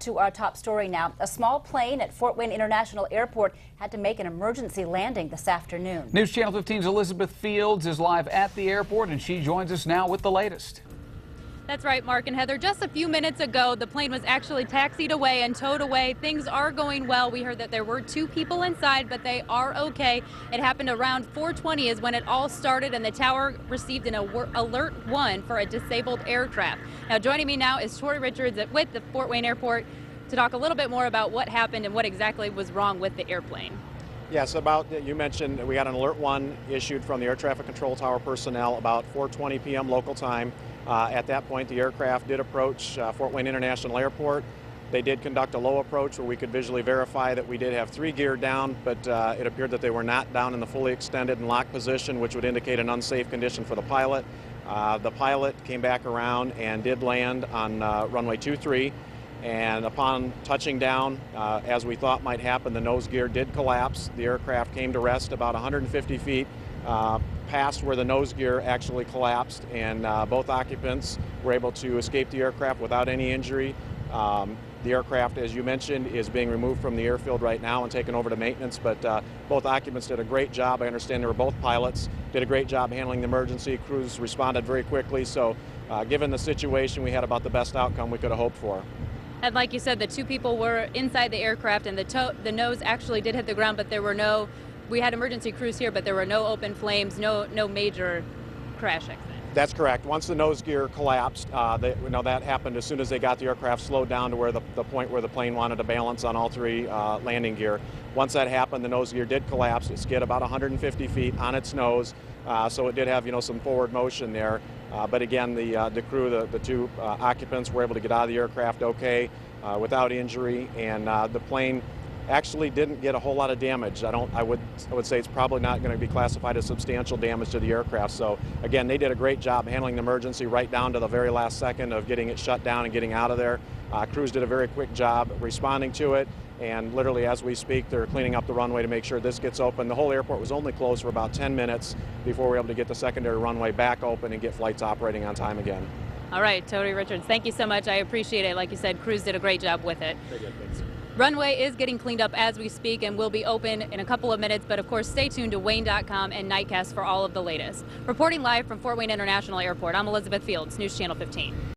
To our top story now. A small plane at Fort Wayne International Airport had to make an emergency landing this afternoon. News Channel 15's Elizabeth Fields is live at the airport, and she joins us now with the latest. That's right, Mark and Heather. Just a few minutes ago, the plane was actually taxied away and towed away. Things are going well. We heard that there were 2 people inside, but they are okay. It happened around 4:20 is when it all started, and the tower received an alert 1 for a disabled aircraft. Now, joining me now is Tori Richards with the Fort Wayne Airport to talk a little bit more about what happened and what exactly was wrong with the airplane. Yes, you mentioned we got an alert 1 issued from the air traffic control tower personnel about 4:20 p.m. local time. At that point, the aircraft did approach Fort Wayne International Airport. They did conduct a low approach where we could visually verify that we did have 3 gear down, but it appeared that they were not down in the fully extended and locked position, which would indicate an unsafe condition for the pilot. The pilot came back around and did land on runway 23. And upon touching down, as we thought might happen, the nose gear did collapse. The aircraft came to rest about 150 feet past where the nose gear actually collapsed, and both occupants were able to escape the aircraft without any injury. The aircraft, as you mentioned, is being removed from the airfield right now and taken over to maintenance, but both occupants did a great job. I understand they were both pilots, did a great job handling the emergency. Crews responded very quickly, so given the situation, we had about the best outcome we could have hoped for. And like you said, the 2 people were inside the aircraft, and the nose actually did hit the ground, but we had emergency crews here, but there were no open flames, no major crash accident. That's correct. Once the nose gear collapsed, that happened as soon as they got the aircraft slowed down to where the point where the plane wanted to balance on all 3 landing gear. Once that happened, the nose gear did collapse. It skid about 150 feet on its nose, so it did have some forward motion there. But again, the crew, the 2 occupants were able to get out of the aircraft okay, without injury, and the plane actually didn't get a whole lot of damage. I would say it's probably not going to be classified as substantial damage to the aircraft. So again, they did a great job handling the emergency right down to the very last second of getting it shut down and getting out of there. Crews did a very quick job responding to it, and literally as we speak, they're cleaning up the runway to make sure this gets open. The whole airport was only closed for about 10 minutes before we were able to get the secondary runway back open and get flights operating on time again. All right, Tori Richards, thank you so much. I appreciate it. Like you said, crews did a great job with it. Very good, thanks. Runway is getting cleaned up as we speak and will be open in a couple of minutes, but of course stay tuned to Wayne.com and Nightcast for all of the latest. Reporting live from Fort Wayne International Airport, I'm Elizabeth Fields, News Channel 15.